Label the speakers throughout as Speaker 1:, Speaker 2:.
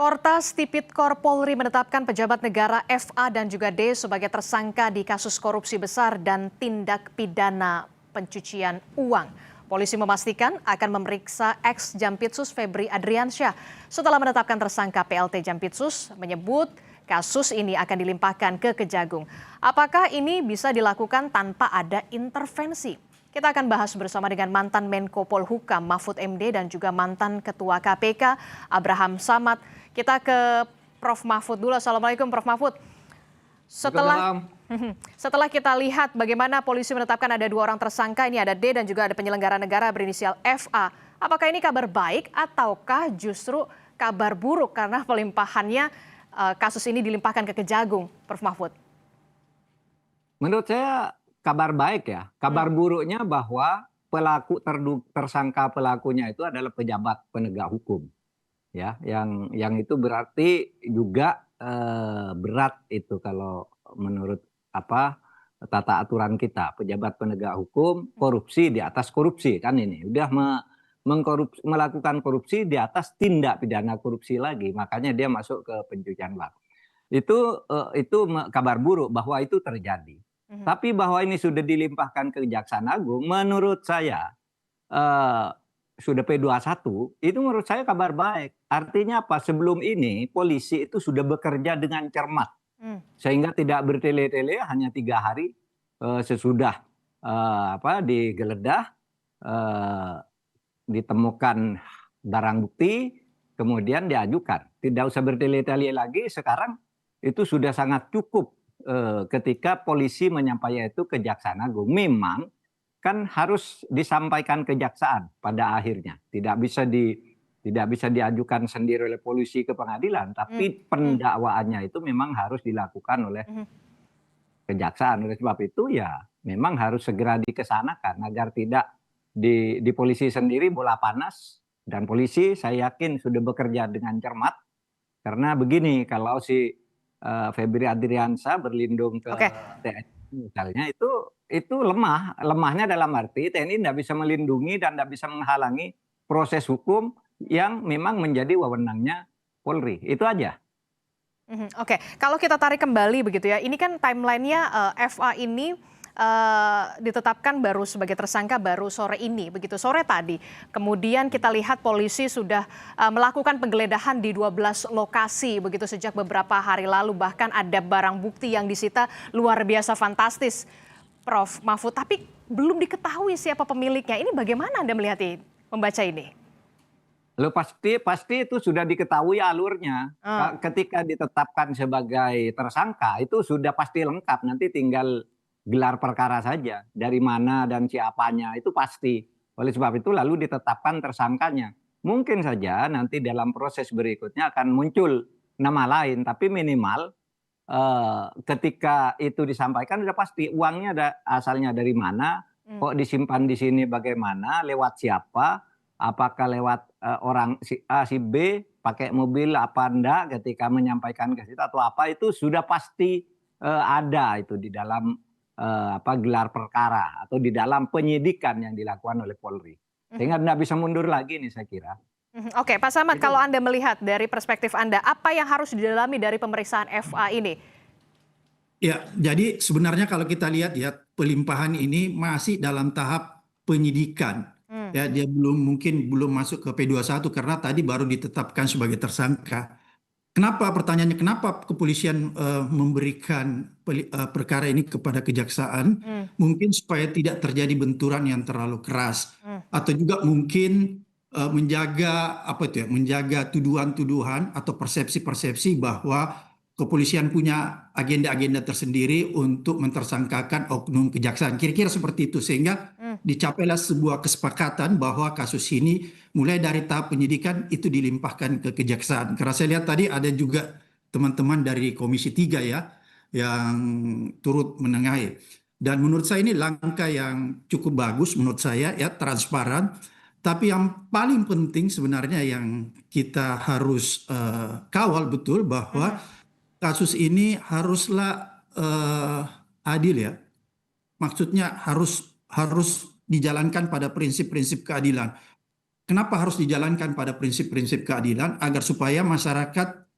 Speaker 1: Portas Tipikor Polri menetapkan pejabat negara FA dan juga D sebagai tersangka di kasus korupsi besar dan tindak pidana pencucian uang. Polisi memastikan akan memeriksa ex Jampitsus Febri Adriansyah. Setelah menetapkan tersangka, PLT Jampitsus menyebut kasus ini akan dilimpahkan ke Kejagung. Apakah ini bisa dilakukan tanpa ada intervensi? Kita akan bahas bersama dengan mantan Menko Polhukam Mahfud MD dan juga mantan Ketua KPK Abraham Samad. Kita ke Prof. Mahfud dulu. Assalamualaikum Prof. Mahfud. Setelah kita lihat bagaimana polisi menetapkan ada 2 orang tersangka, ini ada D dan juga ada penyelenggara negara berinisial FA. Apakah ini kabar baik ataukah justru kabar buruk karena pelimpahannya kasus ini dilimpahkan ke Kejagung, Prof. Mahfud?
Speaker 2: Menurut saya kabar baik ya. Kabar buruknya bahwa tersangka pelakunya itu adalah pejabat penegak hukum. Ya, yang itu berarti juga berat itu kalau menurut tata aturan kita, pejabat penegak hukum korupsi di atas korupsi kan ini udah melakukan korupsi di atas tindak pidana korupsi lagi, makanya dia masuk ke pencucian uang. Itu kabar buruk bahwa itu terjadi. Tapi bahwa ini sudah dilimpahkan ke Kejaksaan Agung, menurut saya sudah P21, itu menurut saya kabar baik. Artinya apa? Sebelum ini polisi itu sudah bekerja dengan cermat, sehingga tidak bertele-tele hanya 3 hari sesudah digeledah, ditemukan barang bukti, kemudian diajukan. Tidak usah bertele-tele lagi. Sekarang itu sudah sangat cukup ketika polisi menyampaikan itu ke Kejaksaan Agung. Memang kan harus disampaikan kejaksaan pada akhirnya. Tidak bisa diajukan sendiri oleh polisi ke pengadilan, tapi pendakwaannya itu memang harus dilakukan oleh kejaksaan. Oleh sebab itu ya memang harus segera dikesanakan agar tidak di polisi sendiri bola panas. Dan polisi saya yakin sudah bekerja dengan cermat. Karena begini, kalau si Febri Adriansyah berlindung ke TNI misalnya, itu lemahnya dalam arti TNI tidak bisa melindungi dan tidak bisa menghalangi proses hukum yang memang menjadi wewenangnya Polri. Itu aja.
Speaker 1: Oke, kalau kita tarik kembali begitu ya, ini kan timelinenya FA ini ditetapkan baru sebagai tersangka baru sore ini, begitu sore tadi. Kemudian kita lihat polisi sudah melakukan penggeledahan di 12 lokasi begitu sejak beberapa hari lalu, bahkan ada barang bukti yang disita luar biasa fantastis, Prof. Mahfud. Tapi belum diketahui siapa pemiliknya. Ini bagaimana Anda melihat ini, membaca ini?
Speaker 2: Loh, pasti itu sudah diketahui alurnya. Ketika ditetapkan sebagai tersangka itu sudah pasti lengkap. Nanti tinggal gelar perkara saja. Dari mana dan siapanya itu pasti. Oleh sebab itu lalu ditetapkan tersangkanya. Mungkin saja nanti dalam proses berikutnya akan muncul nama lain. Tapi minimal ketika itu disampaikan sudah pasti uangnya asalnya dari mana. Kok disimpan di sini bagaimana, lewat siapa. Apakah lewat orang si A, si B, pakai mobil apa enggak ketika menyampaikan ke situ atau apa, itu sudah pasti ada itu di dalam gelar perkara atau di dalam penyidikan yang dilakukan oleh Polri. Sehingga tidak bisa mundur lagi nih saya kira.
Speaker 1: Oke, Pak Samad, kalau Anda melihat dari perspektif Anda, apa yang harus didalami dari pemeriksaan FA ini?
Speaker 3: Ya, jadi sebenarnya kalau kita lihat ya, pelimpahan ini masih dalam tahap penyidikan. Ya, dia mungkin belum masuk ke P21 karena tadi baru ditetapkan sebagai tersangka. Pertanyaannya kenapa kepolisian memberikan perkara ini kepada kejaksaan? Mungkin supaya tidak terjadi benturan yang terlalu keras, atau juga mungkin menjaga tuduhan-tuduhan atau persepsi-persepsi bahwa kepolisian punya agenda-agenda tersendiri untuk mentersangkakan oknum kejaksaan. Kira-kira seperti itu, sehingga dicapailah sebuah kesepakatan bahwa kasus ini mulai dari tahap penyidikan itu dilimpahkan ke kejaksaan. Karena saya lihat tadi ada juga teman-teman dari Komisi 3 ya yang turut menengahi. Dan menurut saya ini langkah yang cukup bagus menurut saya ya, transparan. Tapi yang paling penting sebenarnya yang kita harus kawal betul bahwa kasus ini haruslah adil ya. Maksudnya harus dijalankan pada prinsip-prinsip keadilan. kenapa harus dijalankan pada prinsip-prinsip keadilan agar supaya masyarakat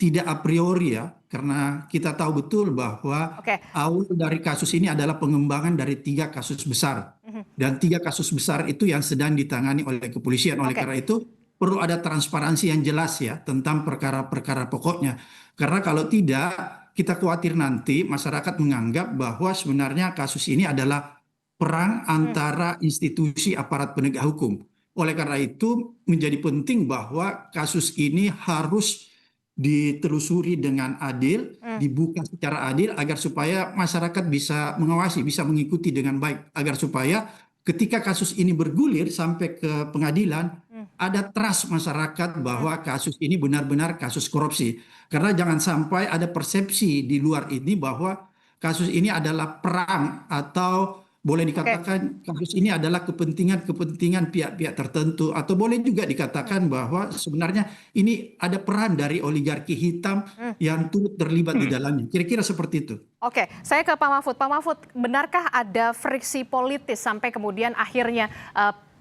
Speaker 3: tidak a priori ya, karena kita tahu betul bahwa
Speaker 1: Oke.
Speaker 3: awal dari kasus ini adalah pengembangan dari 3 kasus besar. Dan 3 kasus besar itu yang sedang ditangani oleh kepolisian. Oleh
Speaker 1: Oke.
Speaker 3: karena itu perlu ada transparansi yang jelas ya tentang perkara-perkara pokoknya. Karena kalau tidak, kita khawatir nanti masyarakat menganggap bahwa sebenarnya kasus ini adalah perang antara institusi aparat penegak hukum. Oleh karena itu menjadi penting bahwa kasus ini harus ditelusuri dengan adil, dibuka secara adil agar supaya masyarakat bisa mengawasi, bisa mengikuti dengan baik, agar supaya ketika kasus ini bergulir sampai ke pengadilan, ada trust masyarakat bahwa kasus ini benar-benar kasus korupsi. Karena jangan sampai ada persepsi di luar ini bahwa kasus ini adalah perang atau boleh dikatakan kasus ini adalah kepentingan pihak-pihak tertentu, atau boleh juga dikatakan bahwa sebenarnya ini ada peran dari oligarki hitam yang turut terlibat di dalamnya. Kira-kira seperti itu.
Speaker 1: Oke, saya ke Pak Mahfud. Pak Mahfud, benarkah ada friksi politis sampai kemudian akhirnya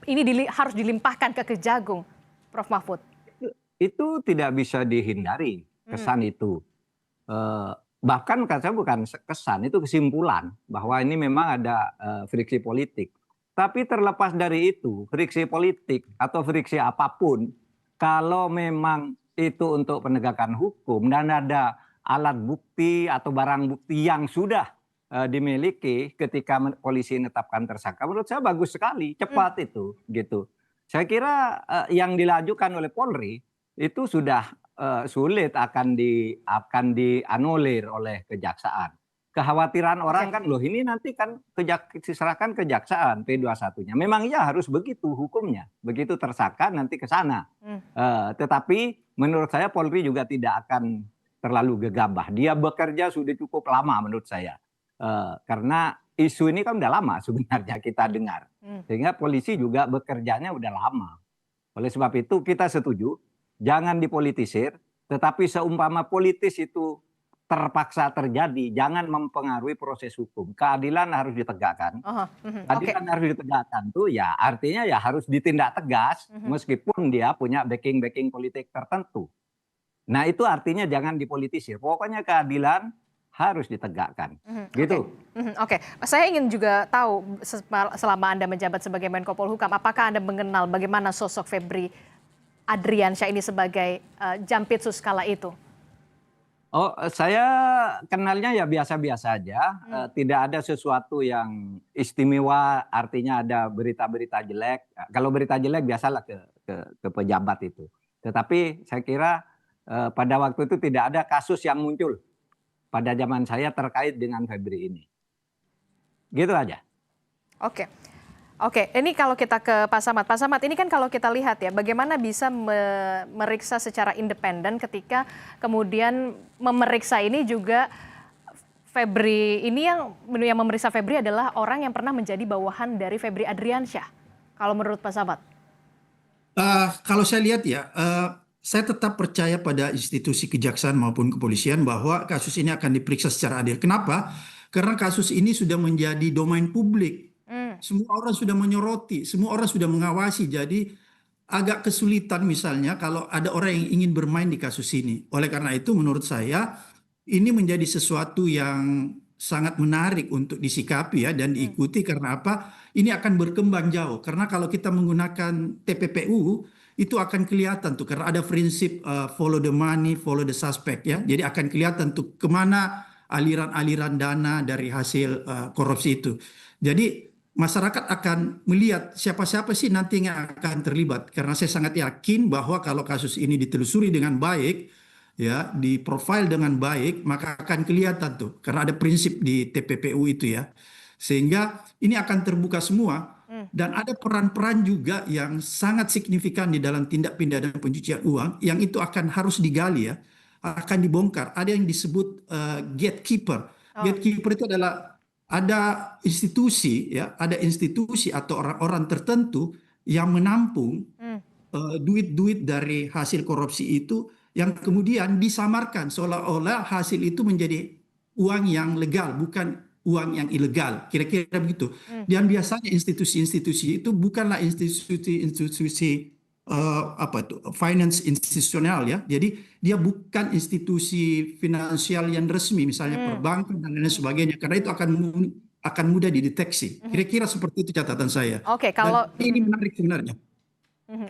Speaker 1: ini harus dilimpahkan ke Kejagung, Prof. Mahfud?
Speaker 2: Itu tidak bisa dihindari kesan itu. Bahkan saya bukan kesan, itu kesimpulan bahwa ini memang ada friksi politik. Tapi terlepas dari itu, friksi politik atau friksi apapun, kalau memang itu untuk penegakan hukum dan ada alat bukti atau barang bukti yang sudah dimiliki ketika polisi menetapkan tersangka, menurut saya bagus sekali, cepat itu, gitu. Saya kira yang dilajukan oleh Polri itu sudah sulit akan dianulir oleh kejaksaan. Kekhawatiran orang kan, loh ini nanti kan diserahkan kejaksaan P21-nya. Memang iya harus begitu hukumnya, begitu tersangka nanti ke sana. Tetapi menurut saya Polri juga tidak akan terlalu gegabah. Dia bekerja sudah cukup lama menurut saya. Karena isu ini kan udah lama sebenarnya kita dengar. Sehingga polisi juga bekerjanya udah lama. Oleh sebab itu kita setuju, jangan dipolitisir, tetapi seumpama politis itu terpaksa terjadi, jangan mempengaruhi proses hukum. Keadilan harus ditegakkan. Keadilan harus ditegakkan tuh ya artinya ya harus ditindak tegas meskipun dia punya backing politik tertentu. Nah itu artinya jangan dipolitisir. Pokoknya keadilan harus ditegakkan. Gitu.
Speaker 1: Oke. Saya ingin juga tahu selama Anda menjabat sebagai Menko Polhukam, apakah Anda mengenal bagaimana sosok Febri Adriansyah ini sebagai Jampitsus kala itu?
Speaker 2: Oh, saya kenalnya ya biasa-biasa aja. Tidak ada sesuatu yang istimewa, artinya ada berita-berita jelek. Kalau berita jelek biasalah ke pejabat itu. Tetapi saya kira pada waktu itu tidak ada kasus yang muncul pada zaman saya terkait dengan Febri ini. Gitu aja.
Speaker 1: Oke, ini kalau kita ke Pak Samad. Pak Samad, ini kan kalau kita lihat ya, bagaimana bisa meriksa secara independen ketika kemudian memeriksa ini juga Febri, ini yang memeriksa Febri adalah orang yang pernah menjadi bawahan dari Febri Adriansyah. Kalau menurut Pak Samad?
Speaker 3: Kalau saya lihat ya, saya tetap percaya pada institusi kejaksaan maupun kepolisian bahwa kasus ini akan diperiksa secara adil. Kenapa? Karena kasus ini sudah menjadi domain publik. Semua orang sudah menyoroti, semua orang sudah mengawasi. Jadi agak kesulitan misalnya kalau ada orang yang ingin bermain di kasus ini. Oleh karena itu menurut saya ini menjadi sesuatu yang sangat menarik untuk disikapi ya dan diikuti. Karena apa? Ini akan berkembang jauh. Karena kalau kita menggunakan TPPU itu akan kelihatan tuh karena ada prinsip follow the money, follow the suspect ya. Jadi akan kelihatan tuh kemana aliran-aliran dana dari hasil korupsi itu. Jadi masyarakat akan melihat siapa-siapa sih nanti yang akan terlibat. Karena saya sangat yakin bahwa kalau kasus ini ditelusuri dengan baik, ya, diprofil dengan baik, maka akan kelihatan tuh. Karena ada prinsip di TPPU itu ya. Sehingga ini akan terbuka semua. Dan ada peran-peran juga yang sangat signifikan di dalam tindak pidana pencucian uang, yang itu akan harus digali ya, akan dibongkar. Ada yang disebut gatekeeper. Gatekeeper itu adalah ada institusi ya, ada institusi atau orang-orang tertentu yang menampung duit-duit dari hasil korupsi itu yang kemudian disamarkan seolah-olah hasil itu menjadi uang yang legal, bukan uang yang ilegal, kira-kira begitu. Dan biasanya institusi-institusi itu bukanlah institusi-institusi apa itu finance institusional ya. Jadi dia bukan institusi finansial yang resmi, misalnya perbankan dan lain sebagainya, karena itu akan mudah dideteksi. Kira-kira seperti itu catatan saya.
Speaker 1: Oke,
Speaker 3: Dan
Speaker 1: kalau
Speaker 3: ini menarik sebenarnya.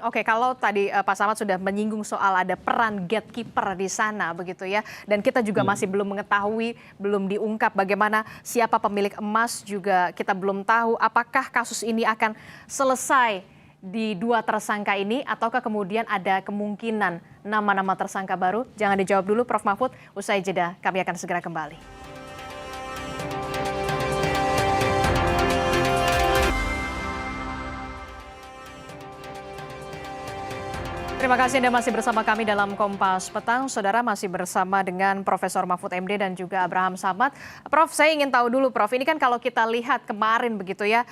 Speaker 1: Oke, kalau tadi Pak Samad sudah menyinggung soal ada peran gatekeeper di sana begitu ya, dan kita juga masih belum mengetahui, belum diungkap bagaimana siapa pemilik emas, juga kita belum tahu apakah kasus ini akan selesai di dua tersangka ini ataukah kemudian ada kemungkinan nama-nama tersangka baru. Jangan dijawab dulu Prof Mahfud, usai jeda kami akan segera kembali. Terima kasih Anda masih bersama kami dalam Kompas Petang. Saudara, masih bersama dengan Profesor Mahfud MD dan juga Abraham Samad. Prof, saya ingin tahu dulu Prof, ini kan kalau kita lihat kemarin begitu ya,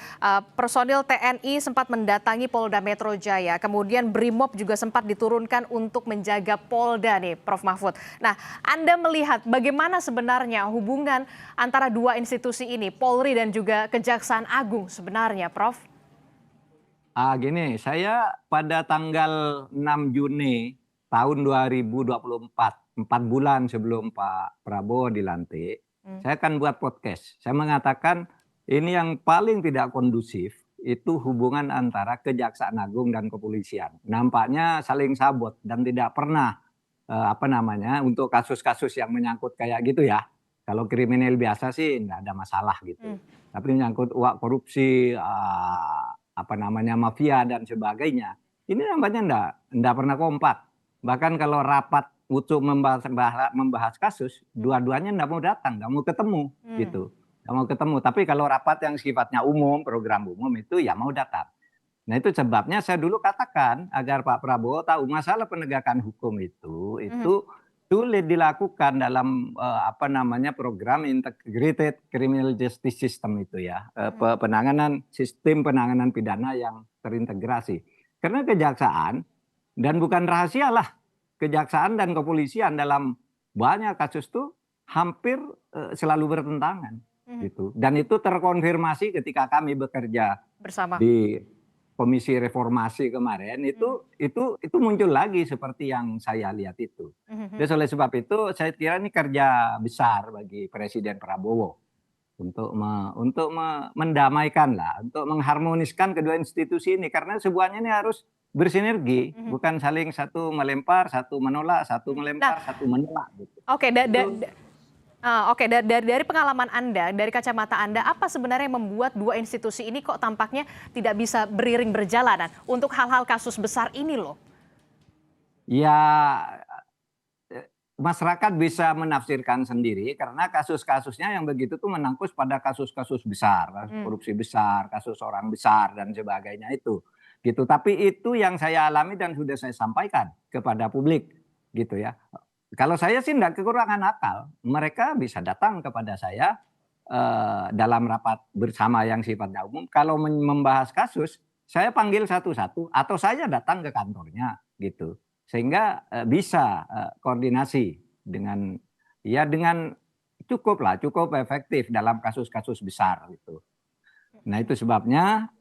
Speaker 1: personil TNI sempat mendatangi Polda Metro Jaya, kemudian Brimob juga sempat diturunkan untuk menjaga Polda nih Prof Mahfud. Nah, Anda melihat bagaimana sebenarnya hubungan antara dua institusi ini, Polri dan juga Kejaksaan Agung sebenarnya Prof?
Speaker 2: Gini, saya pada tanggal 6 Juni tahun 2024, 4 bulan sebelum Pak Prabowo dilantik, saya akan buat podcast. Saya mengatakan ini yang paling tidak kondusif itu hubungan antara Kejaksaan Agung dan kepolisian. Nampaknya saling sabot dan tidak pernah untuk kasus-kasus yang menyangkut kayak gitu ya. Kalau kriminal biasa sih nggak ada masalah gitu. Tapi menyangkut uang korupsi, mafia dan sebagainya, ini nampaknya enggak pernah kompak. Bahkan kalau rapat untuk membahas kasus, dua-duanya enggak mau datang, enggak mau ketemu gitu. Enggak mau ketemu. Tapi kalau rapat yang sifatnya umum, program umum itu ya mau datang. Nah, itu sebabnya saya dulu katakan agar Pak Prabowo tahu masalah penegakan hukum itu sulit dilakukan dalam program integrated criminal justice system itu ya, sistem penanganan pidana yang terintegrasi. Karena kejaksaan, dan bukan rahasia lah, kejaksaan dan kepolisian dalam banyak kasus itu hampir selalu bertentangan gitu. Dan itu terkonfirmasi ketika kami bekerja bersama di Komisi Reformasi kemarin, itu muncul lagi seperti yang saya lihat itu. Jadi oleh sebab itu saya kira ini kerja besar bagi Presiden Prabowo untuk mendamaikan lah, untuk mengharmoniskan kedua institusi ini, karena semuanya ini harus bersinergi, bukan saling satu melempar, satu menolak, satu melempar, satu menolak. Gitu.
Speaker 1: Oke, dari pengalaman Anda, dari kacamata Anda, apa sebenarnya yang membuat dua institusi ini kok tampaknya tidak bisa beriring berjalan untuk hal-hal kasus besar ini loh?
Speaker 2: Ya, masyarakat bisa menafsirkan sendiri karena kasus-kasusnya yang begitu tuh menangkus pada kasus-kasus besar, kasus korupsi besar, kasus orang besar dan sebagainya itu. Gitu. Tapi itu yang saya alami dan sudah saya sampaikan kepada publik, gitu ya. Kalau saya sih tidak kekurangan akal, mereka bisa datang kepada saya dalam rapat bersama yang sifatnya umum. Kalau membahas kasus, saya panggil satu-satu atau saya datang ke kantornya gitu, sehingga bisa koordinasi dengan cukup efektif dalam kasus-kasus besar gitu. Nah itu sebabnya.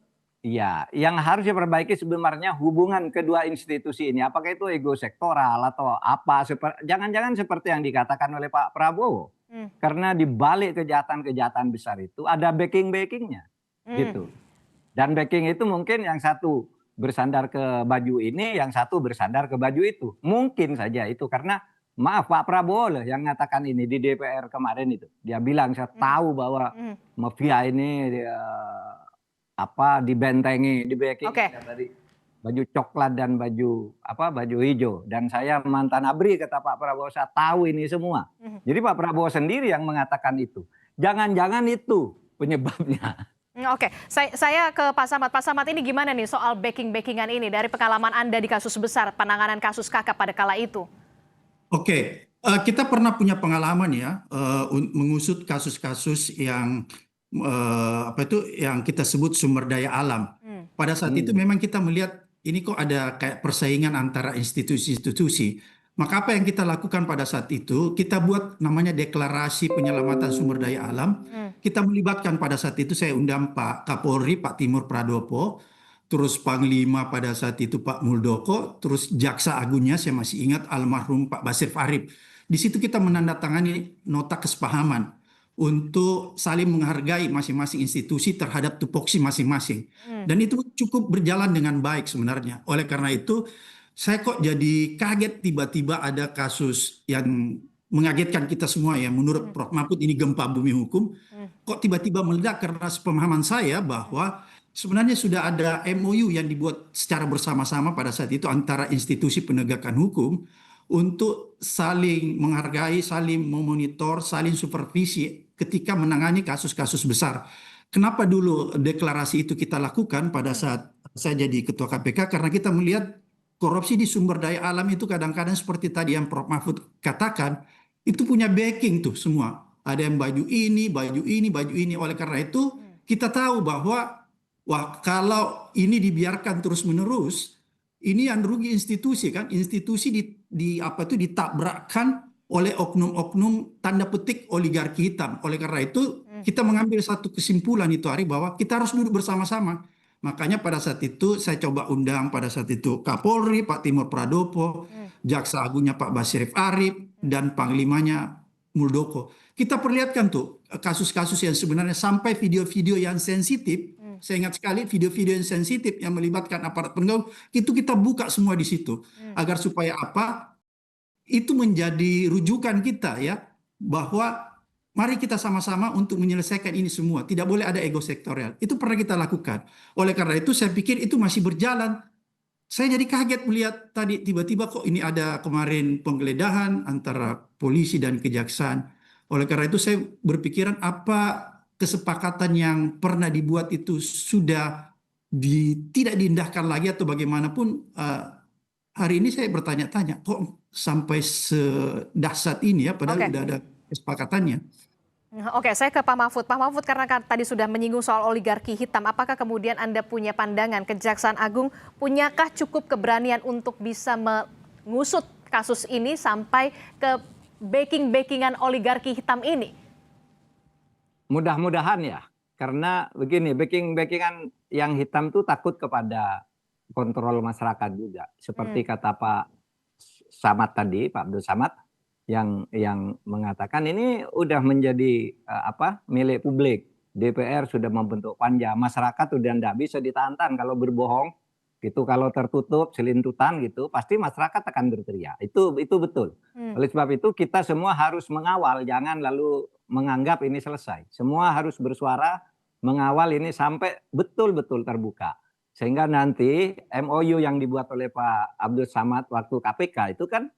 Speaker 2: Iya, yang harus diperbaiki sebenarnya hubungan kedua institusi ini. Apakah itu ego sektoral atau apa? Jangan-jangan seperti yang dikatakan oleh Pak Prabowo. Karena di balik kejahatan-kejahatan besar itu ada backing-backingnya. Gitu. Dan backing itu mungkin yang satu bersandar ke baju ini, yang satu bersandar ke baju itu. Mungkin saja itu karena maaf Pak Prabowo loh yang mengatakan ini di DPR kemarin itu. Dia bilang saya tahu bahwa mafia ini dibentengi, di-backing dari baju coklat dan baju hijau, dan saya mantan ABRI kata Pak Prabowo, saya tahu ini semua. Jadi Pak Prabowo sendiri yang mengatakan itu. Jangan-jangan itu penyebabnya.
Speaker 1: Oke, saya ke Pak Samad. Pak Samad, ini gimana nih soal backing-backingan ini dari pengalaman Anda di kasus besar, penanganan kasus KK pada kala itu?
Speaker 3: Oke, kita pernah punya pengalaman ya mengusut kasus-kasus yang yang kita sebut sumber daya alam. Pada saat itu memang kita melihat ini kok ada kayak persaingan antara institusi-institusi. Maka apa yang kita lakukan pada saat itu, kita buat namanya deklarasi penyelamatan sumber daya alam. Kita melibatkan pada saat itu, saya undang Pak Kapolri, Pak Timur Pradopo, terus Panglima pada saat itu Pak Muldoko, terus Jaksa Agungnya saya masih ingat almarhum Pak Basir Farib. Di situ kita menandatangani nota kesepahaman untuk saling menghargai masing-masing institusi terhadap tupoksi masing-masing. Dan itu cukup berjalan dengan baik sebenarnya. Oleh karena itu, saya kok jadi kaget tiba-tiba ada kasus yang mengagetkan kita semua ya. Menurut Prof. Mahfud ini gempa bumi hukum. Kok tiba-tiba meledak karena sepemahaman saya bahwa sebenarnya sudah ada MOU yang dibuat secara bersama-sama pada saat itu antara institusi penegakan hukum untuk saling menghargai, saling memonitor, saling supervisi ketika menangani kasus-kasus besar. Kenapa dulu deklarasi itu kita lakukan pada saat saya jadi ketua KPK? Karena kita melihat korupsi di sumber daya alam itu kadang-kadang seperti tadi yang Prof. Mahfud katakan, itu punya backing tuh semua. Ada yang baju ini, baju ini, baju ini. Oleh karena itu kita tahu bahwa wah kalau ini dibiarkan terus-menerus, ini yang rugi institusi kan? Institusi ditabrakkan oleh oknum-oknum tanda petik oligarki hitam. Oleh karena itu kita mengambil satu kesimpulan itu Ari bahwa kita harus duduk bersama-sama. Makanya pada saat itu saya coba undang pada saat itu Kapolri, Pak Timur Pradopo, Jaksa Agungnya Pak Basir Arif, dan Panglimanya Muldoko. Kita perlihatkan tuh kasus-kasus yang sebenarnya sampai video-video yang sensitif. Saya ingat sekali video-video yang sensitif yang melibatkan aparat penegak itu kita buka semua di situ. Agar supaya apa? Itu menjadi rujukan kita ya bahwa mari kita sama-sama untuk menyelesaikan ini semua. Tidak boleh ada ego sektorial. Itu pernah kita lakukan. Oleh karena itu saya pikir itu masih berjalan. Saya jadi kaget melihat tadi tiba-tiba kok ini ada kemarin penggeledahan antara polisi dan kejaksaan. Oleh karena itu saya berpikiran apa kesepakatan yang pernah dibuat itu sudah tidak diindahkan lagi atau bagaimanapun. Hari ini saya bertanya-tanya kok sampai sedahsyat ini ya padahal udah ada kesepakatannya.
Speaker 1: Oke, saya ke Pak Mahfud. Pak Mahfud, karena tadi sudah menyinggung soal oligarki hitam, apakah kemudian Anda punya pandangan Kejaksaan Agung punyakah cukup keberanian untuk bisa mengusut kasus ini sampai ke backing-backingan oligarki hitam ini?
Speaker 2: Mudah-mudahan ya, karena begini, backing-backingan yang hitam tuh takut kepada kontrol masyarakat juga. Seperti kata Pak Samad tadi, Pak Abdul Samad, yang mengatakan ini udah menjadi milik publik. DPR sudah membentuk panja, masyarakat udah nggak bisa ditantang kalau berbohong gitu, kalau tertutup selintutan gitu pasti masyarakat akan berteriak. Itu betul. Oleh sebab itu kita semua harus mengawal, jangan lalu menganggap ini selesai. Semua harus bersuara mengawal ini sampai betul-betul terbuka. Sehingga nanti MOU yang dibuat oleh Pak Abdul Samad waktu KPK itu kan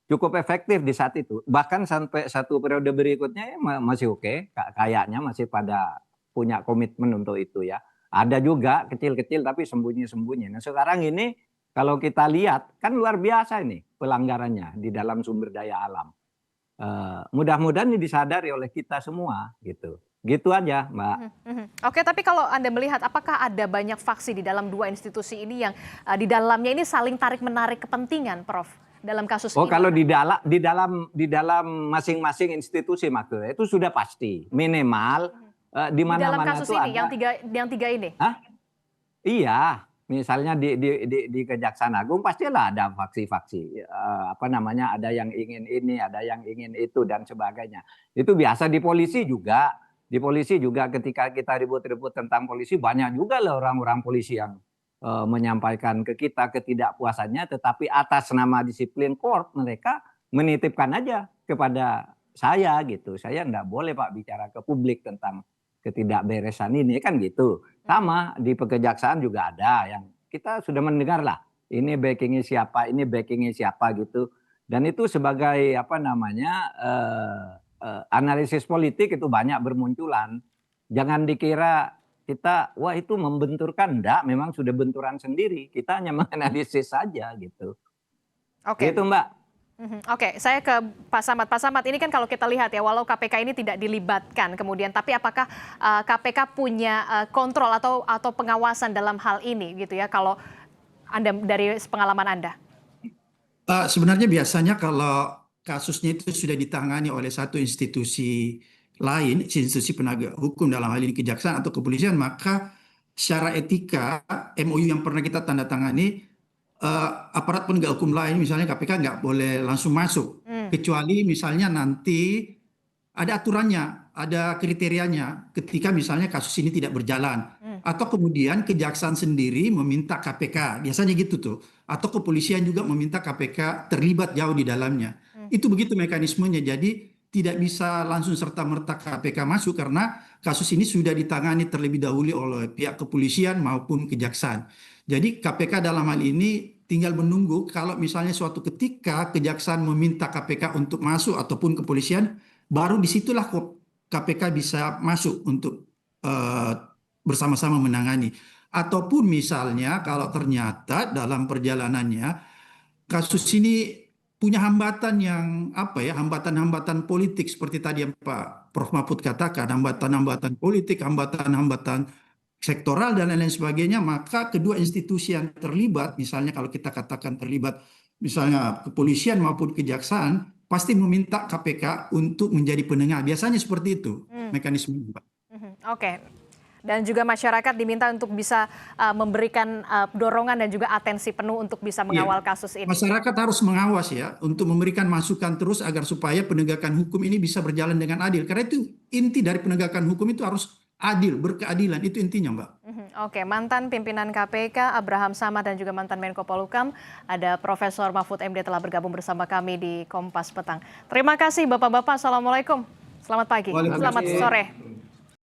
Speaker 2: cukup efektif di saat itu. Bahkan sampai satu periode berikutnya ya masih oke, kayaknya masih pada punya komitmen untuk itu ya. Ada juga kecil-kecil tapi sembunyi-sembunyi. Nah sekarang ini kalau kita lihat kan luar biasa ini pelanggarannya di dalam sumber daya alam. Mudah-mudahan ini disadari oleh kita semua gitu. Gitu aja, Mbak.
Speaker 1: Oke, tapi kalau Anda melihat apakah ada banyak faksi di dalam dua institusi ini yang di dalamnya ini saling tarik-menarik kepentingan, Prof, dalam kasus ini?
Speaker 2: Oh, kalau di dalam masing-masing institusi makanya itu sudah pasti minimal di mana-mana
Speaker 1: dalam kasus
Speaker 2: itu
Speaker 1: ini
Speaker 2: ada
Speaker 1: yang tiga ini.
Speaker 2: Hah? Iya, misalnya di Kejaksaan Agung pastilah ada faksi-faksi ada yang ingin ini, ada yang ingin itu dan sebagainya. Itu biasa di polisi juga. Di polisi juga ketika kita ribut-ribut tentang polisi banyak juga lah orang-orang polisi yang menyampaikan ke kita ketidakpuasannya, tetapi atas nama disiplin korps mereka menitipkan aja kepada saya gitu. Saya enggak boleh Pak bicara ke publik tentang ketidakberesan ini kan gitu. Sama di Kejaksaan juga ada yang kita sudah mendengar lah. Ini backingnya siapa gitu. Dan itu sebagai analisis politik itu banyak bermunculan. Jangan dikira kita wah itu membenturkan, enggak, memang sudah benturan sendiri. Kita hanya menganalisis saja gitu.
Speaker 1: Oke.
Speaker 2: Gitu Mbak.
Speaker 1: Oke, saya ke Pak Samad. Pak Samad, ini kan kalau kita lihat ya, walau KPK ini tidak dilibatkan kemudian, tapi apakah KPK punya kontrol atau pengawasan dalam hal ini gitu ya? Kalau Anda dari pengalaman Anda.
Speaker 3: Sebenarnya biasanya kalau kasusnya itu sudah ditangani oleh satu institusi lain, institusi penegak hukum dalam hal ini kejaksaan atau kepolisian, maka secara etika MOU yang pernah kita tanda tangani, aparat penegak hukum lain, misalnya KPK nggak boleh langsung masuk, kecuali misalnya nanti ada aturannya, ada kriterianya ketika misalnya kasus ini tidak berjalan. Atau kemudian kejaksaan sendiri meminta KPK, biasanya gitu tuh. Atau kepolisian juga meminta KPK terlibat jauh di dalamnya. Itu begitu mekanismenya. Jadi tidak bisa langsung serta-merta KPK masuk karena kasus ini sudah ditangani terlebih dahulu oleh pihak kepolisian maupun kejaksaan. Jadi KPK dalam hal ini tinggal menunggu kalau misalnya suatu ketika kejaksaan meminta KPK untuk masuk ataupun kepolisian, baru disitulah KPK bisa masuk untuk eh, bersama-sama menangani. Ataupun misalnya kalau ternyata dalam perjalanannya kasus ini punya hambatan yang apa ya, hambatan-hambatan politik seperti tadi yang Pak Prof Mahfud katakan, hambatan-hambatan politik, hambatan-hambatan sektoral dan lain-lain sebagainya, maka kedua institusi yang terlibat, misalnya kalau kita katakan terlibat misalnya kepolisian maupun kejaksaan, pasti meminta KPK untuk menjadi penengah. Biasanya seperti itu mekanisme, Pak.
Speaker 1: Oke. Dan juga masyarakat diminta untuk bisa memberikan dorongan dan juga atensi penuh untuk bisa mengawal kasus ini.
Speaker 3: Masyarakat harus mengawas ya, untuk memberikan masukan terus agar supaya penegakan hukum ini bisa berjalan dengan adil. Karena itu inti dari penegakan hukum itu harus adil, berkeadilan, itu intinya, Mbak.
Speaker 1: Oke, mantan pimpinan KPK Abraham Samad dan juga mantan Menko Polhukam, ada Profesor Mahfud MD telah bergabung bersama kami di Kompas Petang. Terima kasih Bapak-Bapak, Assalamualaikum. Selamat pagi, selamat sore.